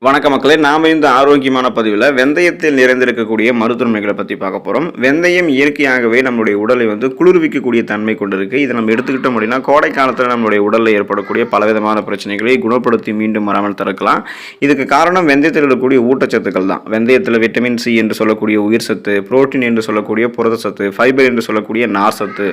வணக்க மக்களே, நாம இந்த ஆரோக்கியமான பதிவில் வெந்தயத்தில் நிறைந்திருக்கக்கூடிய மருத்துவமைகளை பற்றி பார்க்க போகிறோம். வெந்தயம் இயற்கையாகவே நம்மளுடைய உடலை குளிர்விக்கக்கூடிய தன்மை கொண்டிருக்கு. இதை நம்ம எடுத்துக்கிட்டோம் அப்படின்னா கோடை காலத்தில் நம்மளுடைய உடலில் ஏற்படக்கூடிய பலவிதமான பிரச்சனைகளை குணப்படுத்தி மீண்டும் வராமல் தடுக்கலாம். இதுக்கு காரணம் வெந்தயத்தில் இருக்கக்கூடிய ஊட்டச்சத்துக்கள் தான். வெந்தயத்தில் விட்டமின் சி என்று சொல்லக்கூடிய உயிர் சத்து, புரோட்டீன் என்று சொல்லக்கூடிய புரத சத்து, ஃபைபர் என்று சொல்லக்கூடிய நார் சத்து,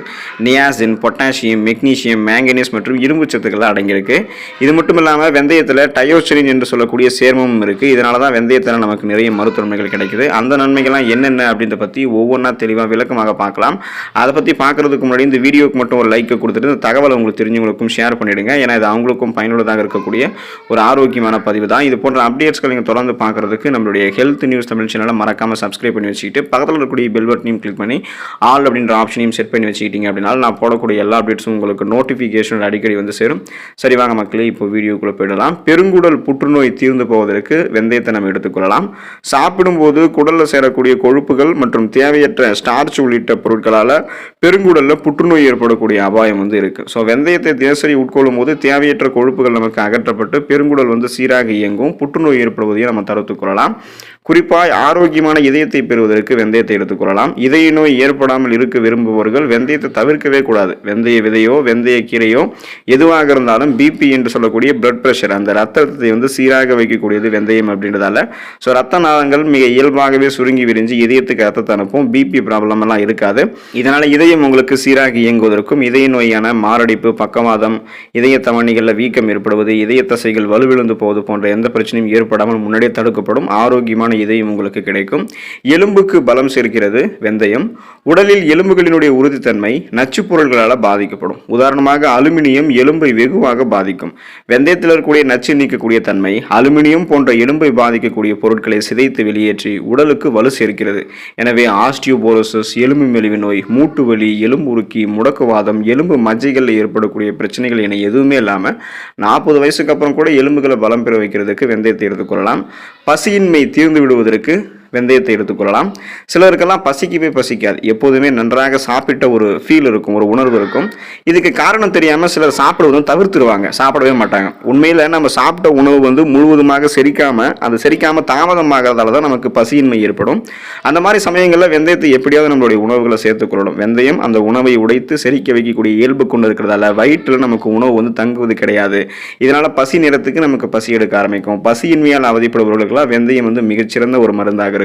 நியாசின், பொட்டாசியம், மெக்னீசியம், மேங்கனீஸ் மற்றும் இரும்பு சத்துக்கள் அடங்கியிருக்கு. இது மட்டும் இல்லாமல் வெந்தயத்தில் டயோஸ்டிரின் என்று சொல்லக்கூடிய இருக்குது. இதனால தான் வெந்தயத்தில் நமக்கு நிறைய மருத்துவ நன்மைகள் கிடைக்குது. அந்த நன்மைகள்லாம் என்னென்ன அப்படின்றத பற்றி ஒவ்வொன்றா தெளிவாக விளக்கமாக பார்க்கலாம். அதை பற்றி பார்க்குறதுக்கு முன்னாடி இந்த வீடியோக்கு மட்டும் ஒரு லைக்கை கொடுத்துட்டு இந்த தகவலை உங்களுக்கு தெரிஞ்சவங்களுக்கும் ஷேர் பண்ணிவிடுங்க. ஏன்னா இது அவங்களுக்கும் பயனுள்ளதாக இருக்கக்கூடிய ஒரு ஆரோக்கியமான பதிவு தான். இது போன்ற அப்டேட்ஸ்கள் நீங்கள் தொடர்ந்து பார்க்குறதுக்கு நம்மளுடைய ஹெல்த் நியூஸ் தமிழ் சேனலை மறக்காமல் சப்ஸ்கிரைப் பண்ணி வச்சுக்கிட்டு பக்கத்தில் இருக்கக்கூடிய பெல் பட்டனையும் கிளிக் பண்ணி ஆல் அப்படின்ற ஆப்ஷனையும் செட் பண்ணி வச்சுக்கிட்டீங்க அப்படின்னா நான் போடக்கூடிய எல்லா அப்டேட்ஸும் உங்களுக்கு நோட்டிஃபிகேஷன் அடிக்கடி சேரும். சரி வாங்க மக்களே, இப்போ வீடியோக்குள்ளே போயிடலாம். பெருங்குடல் புற்றுநோய் தீர்ந்து போவதற்கு வெந்தயத்தை நம்ம எடுத்துக்கொள்ளலாம். சாப்பிடும்போது குடலில் சேரக்கூடிய கொழுப்புகள் மற்றும் தேவையற்ற ஸ்டார்ச் உள்ளிட்ட பொருட்களால் பெருங்குடலில் புற்றுநோய் ஏற்படக்கூடிய அபாயம் இருக்கு. ஸோ வெந்தயத்தை தினசரி உட்கொள்ளும் போது தேவையற்ற கொழுப்புகள் நமக்கு அகற்றப்பட்டு பெருங்குடல் சீராக இயங்கும். புற்றுநோய் ஏற்படுவதையும் நம்ம தடுத்துக் கொள்ளலாம். குறிப்பாக ஆரோக்கியமான இதயத்தை பெறுவதற்கு வெந்தயத்தை எடுத்துக்கொள்ளலாம். இதய நோய் ஏற்படாமல் இருக்க விரும்புபவர்கள் வெந்தயத்தை தவிர்க்கவே கூடாது. வெந்தய விதையோ வெந்தய கீரையோ எதுவாக இருந்தாலும் பிபி என்று சொல்லக்கூடிய பிளட் பிரஷர், அந்த ரத்தத்தை சீராக வைக்கக்கூடியது வெந்தயம் அப்படின்றதால ஸோ ரத்த நாளங்கள் மிக இயல்பாகவே சுருங்கி விரிஞ்சு இதயத்துக்கு ரத்தத்தை அனுப்பும். பிபி ப்ராப்ளம் எல்லாம் இருக்காது. இதனால இதயம் உங்களுக்கு சீராக இயங்குவதற்கும் இதய நோயான மாரடைப்பு, பக்கவாதம், இதய தமனிகளில் வீக்கம் ஏற்படுவது, இதய தசைகள் வலுவிழந்து போவது போன்ற எந்த பிரச்சனையும் ஏற்படாமல் முன்னாடியே தடுக்கப்படும். ஆரோக்கியமான இதயம் உங்களுக்கு கிடைக்கும். எலும்புக்கு பலம் சேர்க்கிறது வெந்தயம். உடலில் எலும்புகளினுடைய உறுதித்தன்மை நச்சு பொருட்களால் பாதிக்கப்படும். உதாரணமாக அலுமினியம் எலும்பை வெகுவாக பாதிக்கும். வெந்தயத்தில் இருக்கக்கூடிய நச்சு நீக்கக்கூடிய தன்மை அலுமினியம் போன்ற எலும்பை பாதிக்கக்கூடிய பொருட்களை சிதைத்து வெளியேற்றி உடலுக்கு வலு சேர்க்கிறது. எனவே ஆஸ்டியோபோரோசிஸ், எலும்பு மெலிவு நோய், மூட்டு வலி, எலும்பு உருக்கி, முடக்குவாதம், எலும்பு மஜ்ஜைகளில் ஏற்படக்கூடிய பிரச்சனைகள் என எதுவுமே இல்லாமல் 40 வயசுக்கு அப்புறம் கூட எலும்புகளை பலம் பெற வைக்கிறதுக்கு வெந்தயத்தை எடுத்துக்கொள்ளலாம். பசியின்மை தீர்ந்து விடுவதற்கு வெந்தயத்தை எடுத்துக்கொள்ளலாம். சிலருக்கெல்லாம் பசிக்கவே பசிக்காது. எப்போதுமே நன்றாக சாப்பிட்ட ஒரு ஃபீல் இருக்கும், ஒரு உணர்வு இருக்கும். இதுக்கு காரணம் தெரியாமல் சிலர் சாப்பிடுவதும் தவிர்த்துருவாங்க, சாப்பிடவே மாட்டாங்க. உண்மையில் நம்ம சாப்பிட்ட உணவு முழுவதுமாக செரிக்காமல் தாமதமாகிறதால தான் நமக்கு பசியின்மை ஏற்படும். அந்த மாதிரி சமயங்களில் வெந்தயத்தை எப்படியாவது நம்மளுடைய உணவுகளை சேர்த்துக்கொள்ளணும். வெந்தயம் அந்த உணவை உடைத்து செரிக்க வைக்கக்கூடிய இயல்பு கொண்டு இருக்கிறதால வயிற்றில் நமக்கு உணவு தங்குவது கிடையாது. இதனால பசி நேரத்துக்கு நமக்கு பசி எடுக்க ஆரம்பிக்கும். பசியின்மையால் அவதிப்படுபவர்களுக்கெல்லாம் வெந்தயம் மிகச்சிறந்த ஒரு மருந்தாக இருக்கு.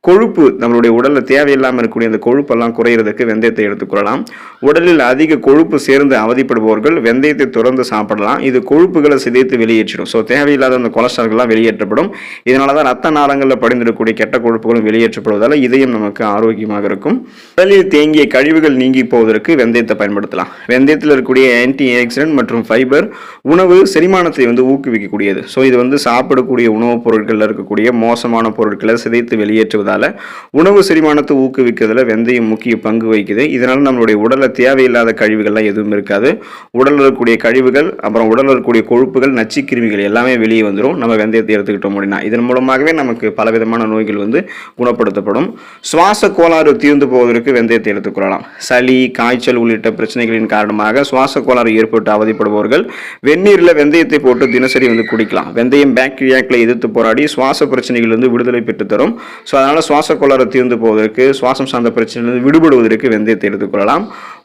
கொழுப்பு நம்மளுடைய உடல்ல தேவையில்லாமல் இருக்கக்கூடிய அந்த கொழுப்பெல்லாம் குறையிறதுக்கு வெந்தயத்தை எடுத்துக்கொள்ளலாம். உடலில் அதிக கொழுப்பு சேர்ந்து அவதிப்படுபவர்கள் வெந்தயத்தை தொடர்ந்து சாப்பிடலாம். இது கொழுப்புகளை சிதைத்து வெளியேற்றிடும். ஸோ தேவையில்லாத அந்த கொலஸ்ட்ரால்கள்லாம் வெளியேற்றப்படும். இதனால தான் ரத்த நாளங்களில் படிந்திருக்கக்கூடிய கெட்ட கொழுப்புகளும் வெளியேற்றப்படுவதால் இதயம் நமக்கு ஆரோக்கியமாக இருக்கும். உடலில் தேங்கிய கழிவுகள் நீங்கி போவதற்கு வெந்தயத்தை பயன்படுத்தலாம். வெந்தயத்தில் இருக்கக்கூடிய ஆன்டி ஆக்சிடென்ட் மற்றும் ஃபைபர் உணவு செரிமானத்தை ஊக்குவிக்கக்கூடியது. ஸோ இது சாப்பிடக்கூடிய உணவுப் பொருட்களில் இருக்கக்கூடிய மோசமான பொருட்களை சிதைத்து வெளியேற்றுவதால உணவு செரிமானத்தை ஊக்குவிக்கிறதுல வெந்தயம் முக்கிய பங்கு வகிக்குது. இதனால நம்மளுடைய உடல்ல தேவையில்லாத கழிவுகள்லாம் எதுவும் இருக்காது. உடலில் இருக்கக்கூடிய கழிவுகள், அப்புறம் உடலில் இருக்கக்கூடிய கொழுப்புகள், நச்சுக்கிருமிகள் எல்லாமே வெளியே வந்துடும் நம்ம வெந்தயத்தை எடுத்துக்கிட்டோம் அப்படின்னா. இதன் மூலமாகவே நமக்கு பலவிதமான நோய்கள் குணப்படுத்தப்படும். சுவாச கோளாறு தீர்ந்து போவதற்கு வெந்தயத்தை எடுத்துக்கொள்ளலாம். சளி, காய்ச்சல் உள்ளிட்ட பிரச்சனைகளின் காரணமாக சுவாச கோளாறு ஏற்பட்டு அவதிப்படுபவர்கள் வெந்நீரில் வெந்தயத்தை போட்டு தினசரி குடிக்கலாம். வெந்தயம் பாக்டீரியாக்களை எதிர்த்து போராடி சுவாச பிரச்சனைகள் விடுதலை பெற்று தரும். ஸோ அதனால சுவாச கோளாறு தீர்ந்து போவதற்கு, சுவாசம் சார்ந்த பிரச்சனைகள் விடுபடுவதற்கு வெந்தயத்தை எடுத்துக்கொள்ளலாம்.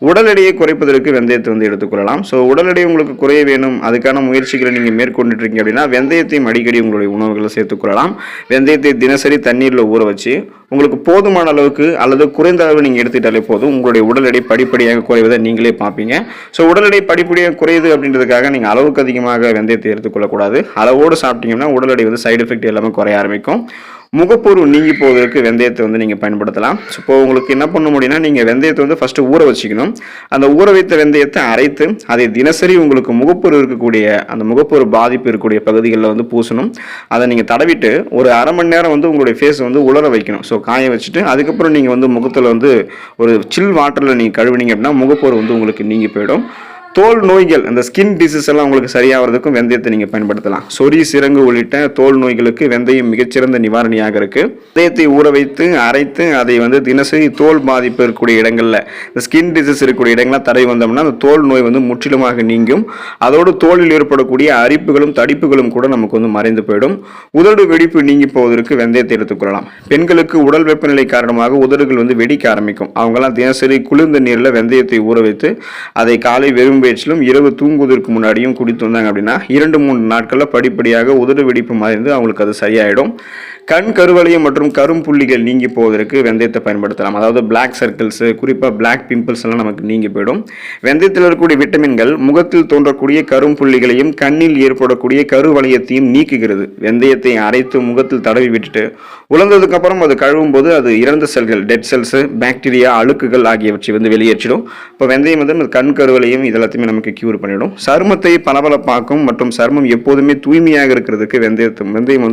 உடல் எடையை குறைப்பதற்கு வெந்தயத்தை எடுத்துக்கொள்ளலாம். ஸோ உடல் எடை உங்களுக்கு குறைய வேணும், அதுக்கான முயற்சிகளை நீங்கள் மேற்கொண்டுட்டு இருக்கீங்க அப்படின்னா வெந்தயத்தையும் அடிக்கடி உங்களுடைய உணவுகளை சேர்த்துக்கொள்ளலாம். வெந்தயத்தை தினசரி தண்ணீரில் ஊற வச்சு உங்களுக்கு போதுமான அளவுக்கு அல்லது குறைந்த அளவு நீங்கள் எடுத்துக்கிட்டாலே போதும். உங்களுடைய உடல் எடை படிப்படியாக குறைவதை நீங்களே பார்ப்பீங்க. ஸோ உடல் எடை படிப்படியாக குறையுது அப்படின்றதுக்காக நீங்கள் அளவுக்கு அதிகமாக வெந்தயத்தை எடுத்துக்கொள்ளக்கூடாது. அளவோடு சாப்பிட்டீங்கன்னா உடல் எடை சைடு எஃபெக்ட் எல்லாமே குறைய ஆரம்பிக்கும். முகப்பொரு நீங்கி போவதற்கு வெந்தயத்தை நீங்கள் பயன்படுத்தலாம். இப்போ உங்களுக்கு என்ன பண்ண முடியும்னா நீங்கள் வெந்தயத்தை ஃபஸ்ட்டு ஊற வச்சுக்கணும். அந்த ஊற வைத்த வெந்தயத்தை அரைத்து அதை தினசரி உங்களுக்கு முகப்பொரு இருக்கக்கூடிய அந்த முகப்பொரு பாதிப்பு இருக்கக்கூடிய பகுதிகளில் பூசணும். அதை நீங்கள் தடவிட்டு ஒரு அரை மணி நேரம் உங்களுடைய ஃபேஸ் உலர வைக்கணும். ஸோ காய வச்சுட்டு அதுக்கப்புறம் நீங்கள் முகத்தில் ஒரு சில் வாட்டரில் நீங்கள் கழுவினீங்க அப்படின்னா முகப்பொரு உங்களுக்கு நீங்கி போயிடும். தோல் நோய்கள், அந்த ஸ்கின் டிசீஸ் எல்லாம் உங்களுக்கு சரியாகிறதுக்கும் வெந்தயத்தை நீங்கள் பயன்படுத்தலாம். சொறி, சிரங்கு உள்ளிட்ட தோல் நோய்களுக்கு வெந்தயம் மிகச்சிறந்த நிவாரணியாக இருக்குது. வெந்தயத்தை ஊற வைத்து அரைத்து அதை தினசரி தோல் பாதிப்பு இருக்கக்கூடிய இடங்களில், இந்த ஸ்கின் டிசீஸ் இருக்கக்கூடிய இடங்கள்லாம் தடவி வந்தோம்னா அந்த தோல் நோய் முற்றிலுமாக நீங்கும். அதோடு தோலில் ஏற்படக்கூடிய அரிப்புகளும் தடிப்புகளும் கூட நமக்கு மறைந்து போயிடும். உதடு வெடிப்பு நீங்கி போவதற்கு வெந்தயத்தை எடுத்துக்கொள்ளலாம். பெண்களுக்கு உடல் வெப்பநிலை காரணமாக உதடுகள் வெடிக்க ஆரம்பிக்கும். அவங்கெல்லாம் தினசரி குளிர்ந்த நீரில் வெந்தயத்தை ஊற வைத்து அதை காலை வெறும் வயிற்றிலும் இரவு தூங்குவதற்கு முன்னாடியும் குடித்து வந்தாங்க அப்படின்னா 2-3 நாட்களில் படிப்படியாக உதடு வெடிப்பு மறைந்து அவங்களுக்கு அது சரியாயிடும். கண் கருவளையம் மற்றும் கரும்புள்ளிகள் நீங்கி போவதற்கு வெந்தயத்தை பயன்படுத்தலாம். அதாவது பிளாக் சர்க்கிள்ஸ், குறிப்பாக பிளாக் பிம்பிள்ஸ் எல்லாம் நமக்கு நீங்கி போயிடும். வெந்தயத்தில் இருக்கக்கூடிய விட்டமின்கள் முகத்தில் தோன்றக்கூடிய கரும்புள்ளிகளையும் கண்ணில் ஏற்படக்கூடிய கருவளையத்தையும் நீக்குகிறது. வெந்தயத்தை அரைத்து முகத்தில் தடவி விட்டுட்டு உலர்ந்ததுக்கு அப்புறம் அது கழுவும் போது அது இறந்த செல்கள், டெட் செல்ஸ், பாக்டீரியா, அழுக்குகள் ஆகியவற்றை வெளியேற்றிடும். இப்போ வெந்தயம் கண் கருவளையம் இதெல்லாத்தையுமே நமக்கு கியூர் பண்ணிடும். சருமத்தை பளபளப்பாக்கும் மற்றும் சருமம் எப்போதுமே தூய்மையாக இருக்கிறதுக்கு வெந்தயம்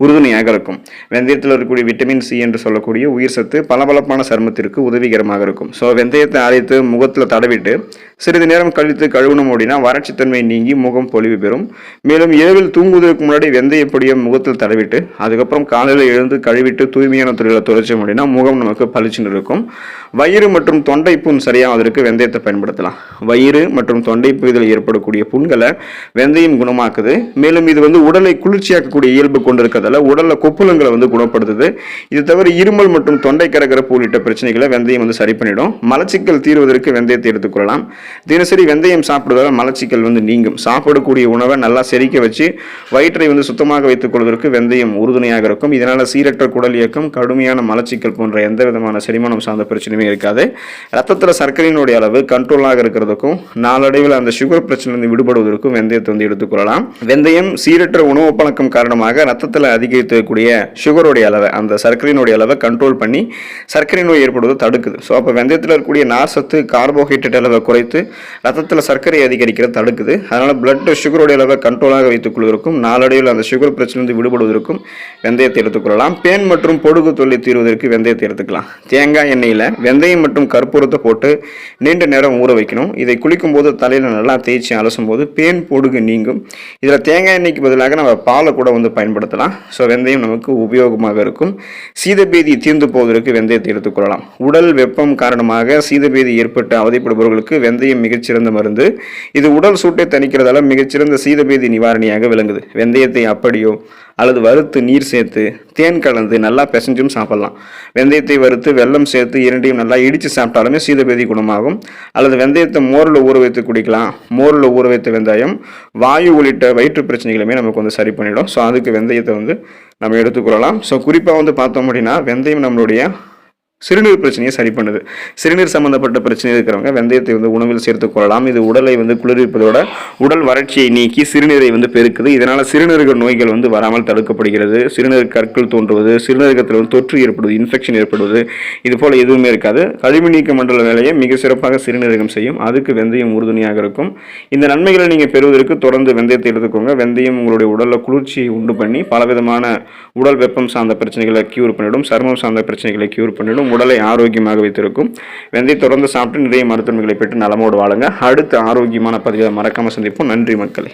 உறுதுணையாக இருக்கும். வெந்தயத்தில் இருக்கக்கூடிய விட்டமின் சி என்று சொல்லக்கூடிய உயிர் சத்து பளபளப்பான சருமத்திற்கு உதவிகரமாக இருக்கும். ஸோ வெந்தயத்தை அரைத்து முகத்தில் தடவிட்டு சிறிது நேரம் கழித்து கழுவணும் அப்படின்னா வறட்சித்தன்மை நீங்கி முகம் பொலிவு பெறும். மேலும் இரவில் தூங்குவதற்கு முன்னாடி வெந்தய பொடியை முகத்தில் தடவிட்டு அதுக்கப்புறம் காலையில் எழுந்து கழுவிட்டு தூய்மையான துறையில் துடைச்சோம் அப்படின்னா முகம் நமக்கு பளிச்சுன்னு இருக்கும். வயிறு மற்றும் தொண்டை புண் சரியாவதற்கு வெந்தயத்தை பயன்படுத்தலாம். வயிறு மற்றும் தொண்டை பகுதியில் ஏற்படக்கூடிய புண்களை வெந்தயம் குணமாக்குது. மேலும் இது உடலை குளிர்ச்சியாக்கக்கூடிய இயல்பு கொண்டிருக்கிறதால உடல்ல கொப்புளங்களை குணப்படுத்துது. இது தவிர இருமல் மற்றும் தொண்டை கரகரப்பு உள்ளிட்ட பிரச்சனைகளை வெந்தயம் சரி பண்ணிடும். மலச்சிக்கல் தீர்வதற்கு வெந்தயத்தை எடுத்துக்கொள்ளலாம். தினசரி வெந்தயம் சாப்பிடுவதால் மலச்சிக்கல் நீங்கும். சாப்பிடக்கூடிய உணவை நல்லா செரிக்க வச்சு வயிற்றை சுத்தமாக வைத்துக் கொள்வதற்கு வெந்தயம் உறுதுணையாக இருக்கும். இதனால சீரற்ற குடல் இயக்கம், கடுமையான மலச்சிக்கல் போன்ற எந்த விதமான செரிமானம் சார்ந்த பிரச்சனையுமே இருக்காது. ரத்தத்தில் சர்க்கரையினுடைய அளவு கண்ட்ரோலாக இருக்கிறதுக்கும் நாளடைவில் அந்த சுகர் பிரச்சனை விடுபடுவதற்கும் வெந்தயத்தை எடுத்துக்கொள்ளலாம். வெந்தயம் சீரற்ற உணவு பழக்கம் காரணமாக ரத்தத்தில் அதிகரிக்கக்கூடிய சுகருடைய அளவை, அந்த சர்க்கரையினுடைய அளவை கண்ட்ரோல் பண்ணி சர்க்கரை நோய் ஏற்படுவதை தடுக்குது. ஸோ அப்போ வெந்தயத்தில் இருக்கக்கூடிய நார்சத்து, கார்போஹைட்ரேட் அளவை குறைத்து ரத்தத்தில் சர்க்கரை அதிகரிக்கிறத தடுக்குது. அதனால பிளட் சுகருடைய அளவை கண்ட்ரோலாக வைத்துக் கொள்வதற்கும் நாளடைவில் அந்த சுகர் பிரச்சனை விடுபடுவதற்கும் வெந்தயத்தை எடுத்துக்கொள்ளலாம். பேன் மற்றும் பொடுகு தொல்லை தீர்வதற்கு வெந்தயத்தை எடுத்துக்கலாம். தேங்காய் எண்ணெயில் வெந்தயம் மற்றும் கற்பூரத்தை போட்டு நீண்ட நேரம் ஊற வைக்கணும். இதை குளிக்கும் போது தலையில் நல்லா தேய்ச்சி அலசும் போது பேன் பொடுகு நீங்கும். இதில் தேங்காய் எண்ணெய்க்கு பதிலாக நம்ம பாலை கூட பயன்படுத்தலாம். ஸோ வெந்தயம் நமக்கு உபயோகமாக இருக்கும். சீதபேதி தீர்ந்து போவதற்கு வெந்தயத்தை எடுத்துக்கொள்ளலாம். உடல் வெப்பம் காரணமாக சீதபேதி ஏற்பட்டு அவதிப்படுபவர்களுக்கு வெந்தயம் மிகச்சிறந்த மருந்து. இது உடல் சூட்டை தணிக்கிறதால மிகச்சிறந்த சீதபேதி நிவாரணியாக விளங்குது. வெந்தயத்தை அப்படியோ அல்லது வறுத்து நீர் சேர்த்து தேன் கலந்து நல்லா பிசைஞ்சும் சாப்பிடலாம். வெந்தயத்தை வறுத்து வெல்லம் சேர்த்து இரண்டையும் நல்லா இடித்து சாப்பிட்டாலுமே சீதபேதி குணமாகும். அல்லது வெந்தயத்தை மோரில் ஊற வைத்து குடிக்கலாம். மோரில் ஊற வைத்த வெந்தயம் வாயு உள்ளிட்ட வயிற்று பிரச்சனைகளுமே நமக்கு சரி பண்ணிடும். ஸோ அதுக்கு வெந்தயத்தை நம்ம எடுத்துக்கொள்ளலாம். ஸோ குறிப்பாக பார்த்தோம் அப்படின்னா வெந்தயம் நம்மளுடைய சிறுநீர் பிரச்சனையை சரி பண்ணுது. சிறுநீர் சம்பந்தப்பட்ட பிரச்சனை இருக்கிறவங்க வெந்தயத்தை உணவில் சேர்த்துக் கொள்ளலாம். இது உடலை குளிர்விப்பதோட உடல் வறட்சியை நீக்கி சிறுநீரை பெருக்குது. இதனால சிறுநீரக நோய்கள் வராமல் தடுக்கப்படுகிறது. சிறுநீர் கற்கள் தோன்றுவது, சிறுநீரகத்தில் தொற்று ஏற்படுவது, இன்ஃபெக்ஷன் ஏற்படுவது, இது போல எதுவுமே இருக்காது. கழிவு நீக்க மண்டல வேலையை மிக சிறப்பாக சிறுநீரகம் செய்யும். அதுக்கு வெந்தயம் உறுதுணையாக இருக்கும். இந்த நன்மைகளை நீங்கள் பெறுவதற்கு தொடர்ந்து வெந்தயத்தை எடுத்துக்கோங்க. வெந்தயம் உங்களுடைய உடலில் குளிர்ச்சியை உண்டு பண்ணி பலவிதமான உடல் வெப்பம் சார்ந்த பிரச்சனைகளை கியூர் பண்ணிடும். சருமம் சார்ந்த பிரச்சனைகளை கியூர் பண்ணிடும். உடலை ஆரோக்கியமாக வைத்திருக்கும். வெந்தயம் தொடர்ந்து சாப்பிட்டு நிறைய மருத்துவங்களை பெற்று நலமோடு வாழுங்க. அடுத்த ஆரோக்கியமான பதிவை மறக்காம சந்திப்போம். நன்றி மக்களே.